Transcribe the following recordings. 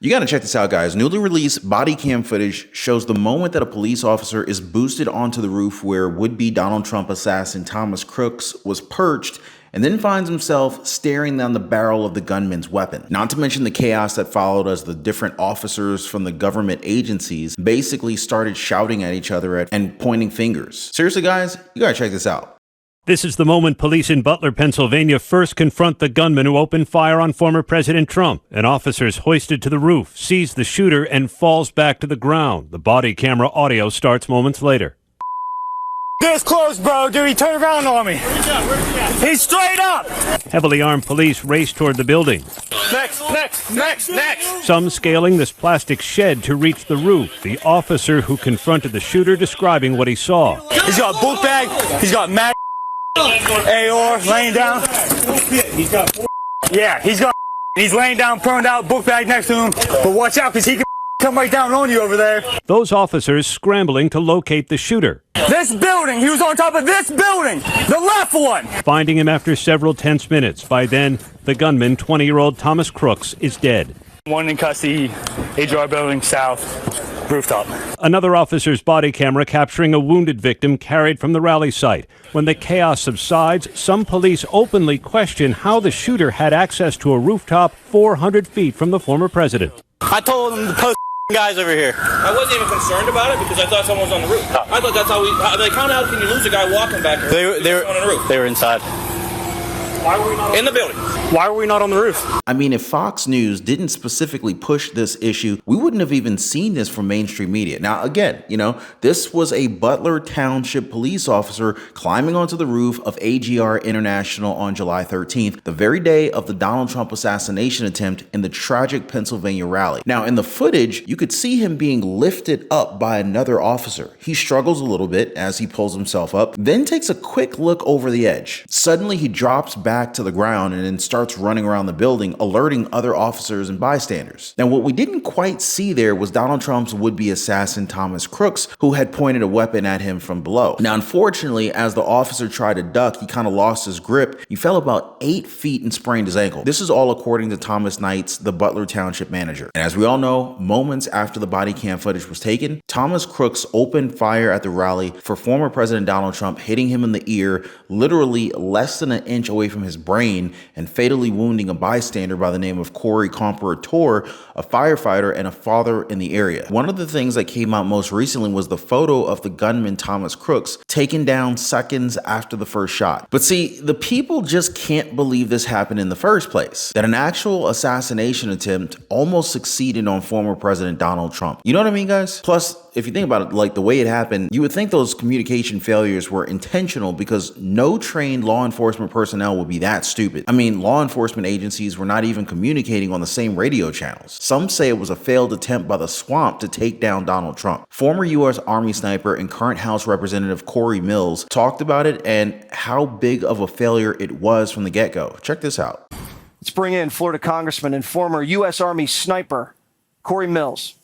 You gotta check this out, guys. Newly released Bodycam footage shows the moment that a police officer is boosted onto the roof where would-be Donald Trump assassin Thomas Crooks was perched and then finds himself staring down the barrel of the gunman's weapon. Not to mention the chaos that followed as the different officers from the government agencies basically started shouting at each other and pointing fingers. Seriously, guys, you gotta check this out. This is the moment police in Butler, Pennsylvania first confront the gunman who opened fire on former President Trump. An officer is hoisted to the roof, sees the shooter, and falls back to the ground. The body camera audio starts moments later. This close, bro. Dude, he turned around on me. Where's he at? He's straight up. Heavily armed police race toward the building. Next. Some scaling this plastic shed to reach the roof. The officer who confronted the shooter describing what he saw. He's got a book bag. He's got mag AR laying down. He's laying down, prone out, book bag next to him. But watch out, because he can come right down on you over there. Those officers scrambling to locate the shooter. This building, he was on top of this building, the left one. Finding him after several tense minutes. By then, the gunman, 20-year-old Thomas Crooks, is dead. One in custody, HR building south. Rooftop. Another officer's body camera capturing a wounded victim carried from the rally site. When the chaos subsides, some police openly question how the shooter had access to a rooftop 400 feet from the former president. I told them to post guys over here. I wasn't even concerned about it because I thought someone was on the roof. I thought that's how how can you lose a guy walking back here? They were on the roof. They were inside. Why were we not in the building? Why were we not on the roof? I mean, if Fox News didn't specifically push this issue, we wouldn't have even seen this from mainstream media. Now, again, this was a Butler Township police officer climbing onto the roof of AGR International on July 13th, the very day of the Donald Trump assassination attempt in the tragic Pennsylvania rally. Now, in the footage, you could see him being lifted up by another officer. He struggles a little bit as he pulls himself up, then takes a quick look over the edge. Suddenly, he drops back to the ground and then starts running around the building, alerting other officers and bystanders. Now, what we didn't quite see there was Donald Trump's would-be assassin Thomas Crooks, who had pointed a weapon at him from below. Now, unfortunately, as the officer tried to duck, he kind of lost his grip. He fell about 8 feet and sprained his ankle. This is all according to Thomas Knights, the Butler Township manager. And as we all know, moments after the body cam footage was taken, Thomas Crooks opened fire at the rally for former President Donald Trump, hitting him in the ear, literally less than an inch away from his brain, and fatally wounding a bystander by the name of Corey Comparator, a firefighter and a father in the area. One of the things that came out most recently was the photo of the gunman Thomas Crooks taken down seconds after the first shot. But see, the people just can't believe this happened in the first place, that an actual assassination attempt almost succeeded on former President Donald Trump. You know what I mean, guys? Plus, if you think about it, like the way it happened, you would think those communication failures were intentional because no trained law enforcement personnel would be that stupid. I mean, law enforcement agencies were not even communicating on the same radio channels. Some say it was a failed attempt by the swamp to take down Donald Trump. Former U.S. Army sniper and current House Representative Corey Mills talked about it and how big of a failure it was from the get-go. Check this out. Let's bring in Florida Congressman and former U.S. Army sniper Corey Mills.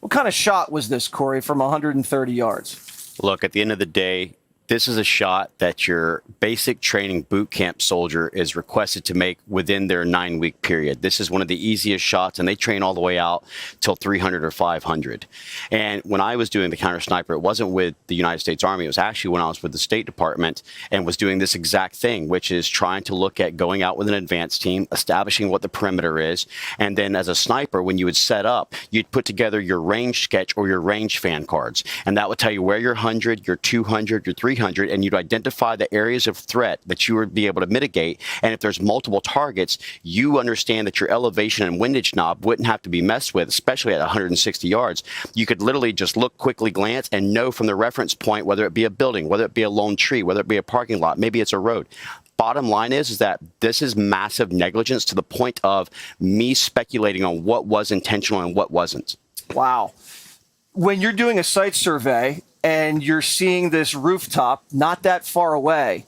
What kind of shot was this, Corey, from 130 yards? Look, at the end of the day, this is a shot that your basic training boot camp soldier is requested to make within their 9-week period. This is one of the easiest shots, and they train all the way out till 300 or 500. And when I was doing the counter sniper, it wasn't with the United States Army. It was actually when I was with the State Department and was doing this exact thing, which is trying to look at going out with an advanced team, establishing what the perimeter is. And then as a sniper, when you would set up, you'd put together your range sketch or your range fan cards. And that would tell you where your 100, your 200, your 300, and you'd identify the areas of threat that you would be able to mitigate. And if there's multiple targets, you understand that your elevation and windage knob wouldn't have to be messed with, especially at 160 yards. You could literally just look, quickly glance, and know from the reference point, whether it be a building, whether it be a lone tree, whether it be a parking lot, maybe it's a road. Bottom line is that this is massive negligence to the point of me speculating on what was intentional and what wasn't. Wow. When you're doing a site survey and you're seeing this rooftop not that far away,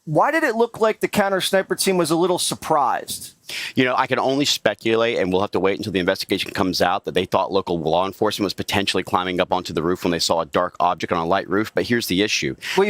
why did it look like the counter sniper team was a little surprised? You know, I can only speculate, and we'll have to wait until the investigation comes out, that they thought local law enforcement was potentially climbing up onto the roof when they saw a dark object on a light roof. But here's the issue. Wait,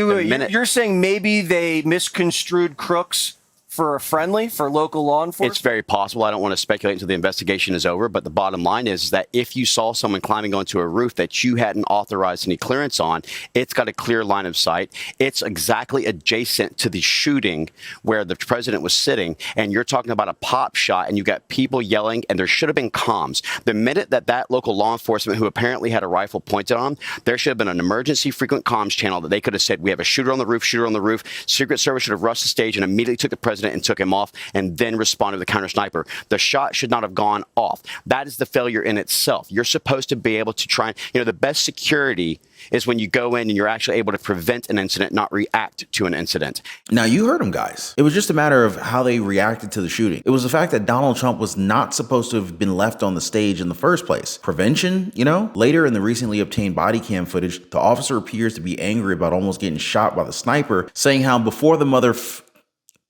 you're saying maybe they misconstrued Crooks for a friendly, for local law enforcement? It's very possible. I don't want to speculate until the investigation is over, but the bottom line is that if you saw someone climbing onto a roof that you hadn't authorized any clearance on, it's got a clear line of sight. It's exactly adjacent to the shooting where the president was sitting, and you're talking about a pop shot, and you got people yelling, and there should have been comms. The minute that local law enforcement, who apparently had a rifle pointed on, there should have been an emergency frequent comms channel that they could have said, we have a shooter on the roof, shooter on the roof. Secret Service should have rushed the stage and immediately took the president and took him off, and then responded with a counter sniper. The shot should not have gone off. That is the failure in itself. You're supposed to be able to try, the best security is when you go in and you're actually able to prevent an incident, not react to an incident. Now, you heard them, guys. It was just a matter of how they reacted to the shooting. It was the fact that Donald Trump was not supposed to have been left on the stage in the first place. Prevention, Later in the recently obtained body cam footage, the officer appears to be angry about almost getting shot by the sniper, saying how before the mother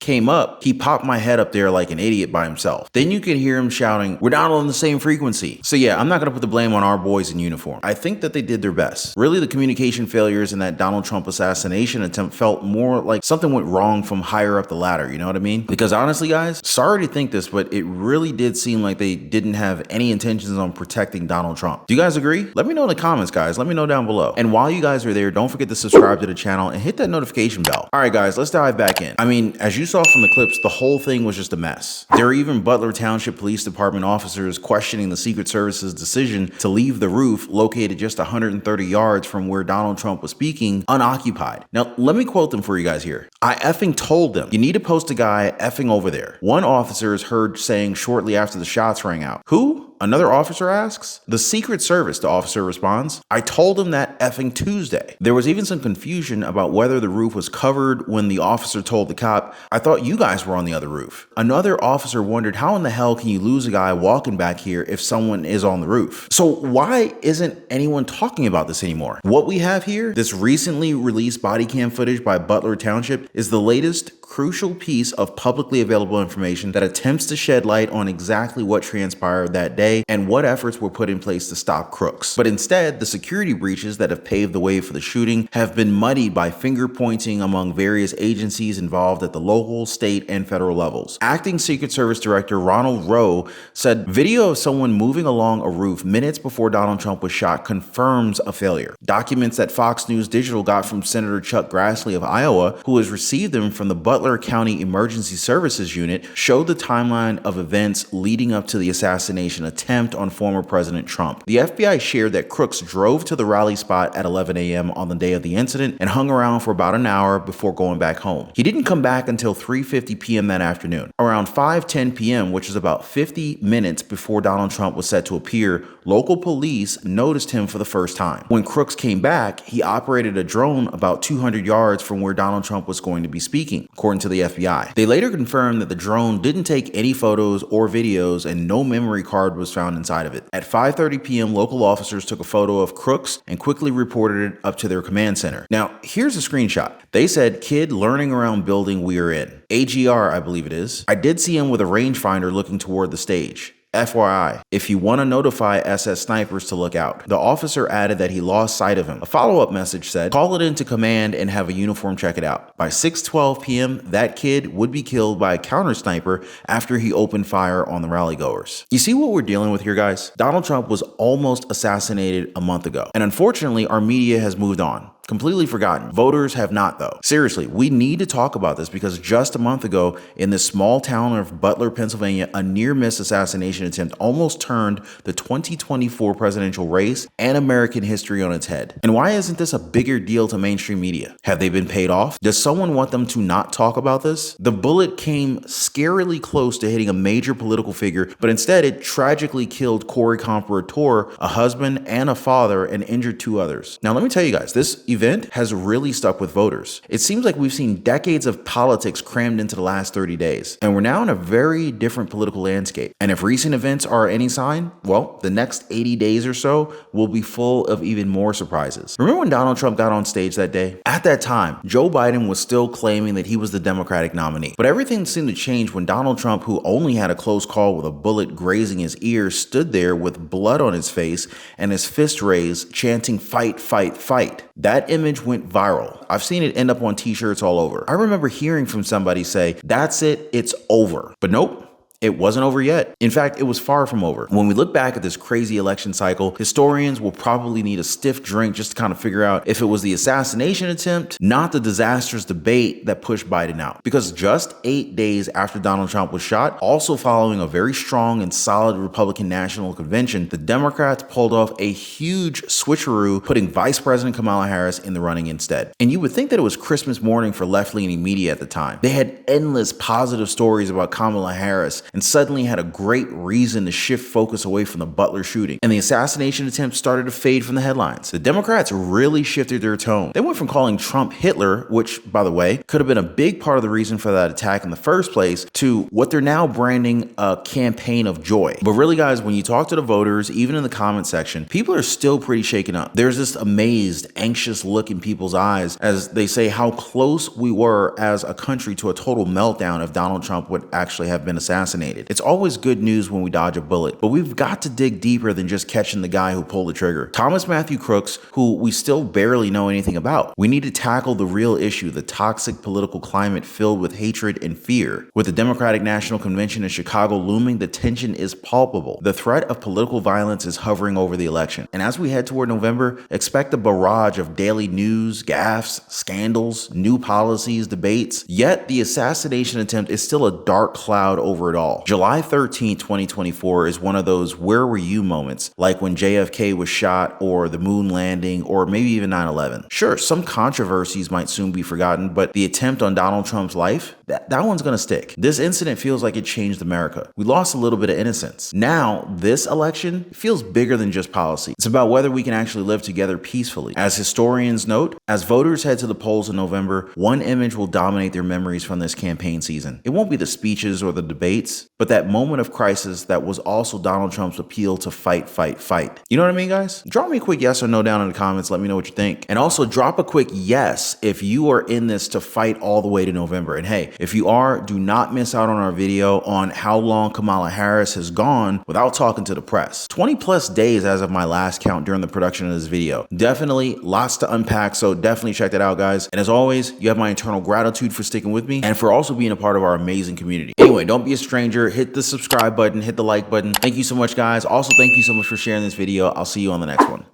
came up, he popped my head up there like an idiot by himself. Then you can hear him shouting, we're not on the same frequency. So yeah, I'm not gonna put the blame on our boys in uniform. I think that they did their best. Really, the communication failures in that Donald Trump assassination attempt felt more like something went wrong from higher up the ladder, you know what I mean? Because honestly, guys, sorry to think this, but it really did seem like they didn't have any intentions on protecting Donald Trump. Do you guys agree? Let me know in the comments, guys. Let me know down below. And while you guys are there, don't forget to subscribe to the channel and hit that notification bell. All right, guys, let's dive back in. I mean, as you saw from the clips, the whole thing was just a mess. There are even Butler Township Police Department officers questioning the Secret Service's decision to leave the roof, located just 130 yards from where Donald Trump was speaking, unoccupied. Now, let me quote them for you guys here. I effing told them, you need to post a guy effing over there. One officer is heard saying shortly after the shots rang out. Who? Another officer asks. The Secret Service, the officer responds. I told him that effing Tuesday. There was even some confusion about whether the roof was covered when the officer told the cop, I thought you guys were on the other roof. Another officer wondered, how in the hell can you lose a guy walking back here if someone is on the roof? So why isn't anyone talking about this anymore? What we have here, this recently released body cam footage by Butler Township, is the latest crucial piece of publicly available information that attempts to shed light on exactly what transpired that day and what efforts were put in place to stop crooks. But instead, the security breaches that have paved the way for the shooting have been muddied by finger pointing among various agencies involved at the local, state, and federal levels. Acting Secret Service Director Ronald Rowe said video of someone moving along a roof minutes before Donald Trump was shot confirms a failure. Documents that Fox News Digital got from Senator Chuck Grassley of Iowa, who has received them from the Butler County Emergency Services Unit, showed the timeline of events leading up to the assassination attempt on former President Trump. The FBI shared that crooks drove to the rally spot at 11 a.m. on the day of the incident and hung around for about an hour before going back home. He didn't come back until 3:50 p.m. that afternoon. Around 5:10 p.m., which is about 50 minutes before Donald Trump was set to appear, local police noticed him for the first time. When crooks came back, he operated a drone about 200 yards from where Donald Trump was going to be speaking, according to the FBI. They later confirmed that the drone didn't take any photos or videos and no memory card was found inside of it. At 5:30 p.m., local officers took a photo of crooks and quickly reported it up to their command center. Now, here's a screenshot. They said, kid learning around building we are in. AGR, I believe it is. I did see him with a rangefinder looking toward the stage. FYI, if you want to notify SS snipers to look out. The officer added that he lost sight of him. A follow-up message said, call it into command and have a uniform check it out. By 6:12 p.m., that kid would be killed by a counter sniper after he opened fire on the rally goers. You see what we're dealing with here, guys? Donald Trump was almost assassinated a month ago. And unfortunately, our media has moved on. Completely forgotten. Voters have not, though. Seriously, we need to talk about this because just a month ago, in this small town of Butler, Pennsylvania, a near-miss assassination attempt almost turned the 2024 presidential race and American history on its head. And why isn't this a bigger deal to mainstream media? Have they been paid off? Does someone want them to not talk about this? The bullet came scarily close to hitting a major political figure, but instead it tragically killed Corey Comparator, a husband and a father, and injured two others. Now, let me tell you guys, this event has really stuck with voters. It seems like we've seen decades of politics crammed into the last 30 days, and we're now in a very different political landscape. And if recent events are any sign, well, the next 80 days or so will be full of even more surprises. Remember when Donald Trump got on stage that day? At that time, Joe Biden was still claiming that he was the Democratic nominee. But everything seemed to change when Donald Trump, who only had a close call with a bullet grazing his ear, stood there with blood on his face and his fist raised, chanting, fight, fight, fight. That that image went viral. I've seen it end up on t-shirts all over. I remember hearing from somebody say, "That's it, it's over." But nope. It wasn't over yet. In fact, it was far from over. When we look back at this crazy election cycle, historians will probably need a stiff drink just to kind of figure out if it was the assassination attempt, not the disastrous debate that pushed Biden out. Because just 8 days after Donald Trump was shot, also following a very strong and solid Republican National Convention, the Democrats pulled off a huge switcheroo, putting Vice President Kamala Harris in the running instead. And you would think that it was Christmas morning for left-leaning media at the time. They had endless positive stories about Kamala Harris, and suddenly had a great reason to shift focus away from the Butler shooting. And the assassination attempt started to fade from the headlines. The Democrats really shifted their tone. They went from calling Trump Hitler, which, by the way, could have been a big part of the reason for that attack in the first place, to what they're now branding a campaign of joy. But really, guys, when you talk to the voters, even in the comment section, people are still pretty shaken up. There's this amazed, anxious look in people's eyes as they say how close we were as a country to a total meltdown if Donald Trump would actually have been assassinated. It's always good news when we dodge a bullet, but we've got to dig deeper than just catching the guy who pulled the trigger. Thomas Matthew Crooks, who we still barely know anything about. We need to tackle the real issue, the toxic political climate filled with hatred and fear. With the Democratic National Convention in Chicago looming, the tension is palpable. The threat of political violence is hovering over the election. And as we head toward November, expect a barrage of daily news, gaffes, scandals, new policies, debates. Yet the assassination attempt is still a dark cloud over it all. July 13, 2024 is one of those where were you moments, like when JFK was shot or the moon landing or maybe even 9/11. Sure, some controversies might soon be forgotten, but the attempt on Donald Trump's life, that one's gonna stick. This incident feels like it changed America. We lost a little bit of innocence. Now, this election feels bigger than just policy. It's about whether we can actually live together peacefully. As historians note, as voters head to the polls in November, one image will dominate their memories from this campaign season. It won't be the speeches or the debates, but that moment of crisis that was also Donald Trump's appeal to fight, fight, fight. You know what I mean, guys? Drop me a quick yes or no down in the comments. Let me know what you think. And also drop a quick yes if you are in this to fight all the way to November. And hey, if you are, do not miss out on our video on how long Kamala Harris has gone without talking to the press. 20 plus days as of my last count during the production of this video. Definitely lots to unpack, so definitely check that out, guys. And as always, you have my eternal gratitude for sticking with me and for also being a part of our amazing community. Anyway, don't be a stranger. Hit the subscribe button, hit the like button. Thank you so much, guys. Also, thank you so much for sharing this video. I'll see you on the next one.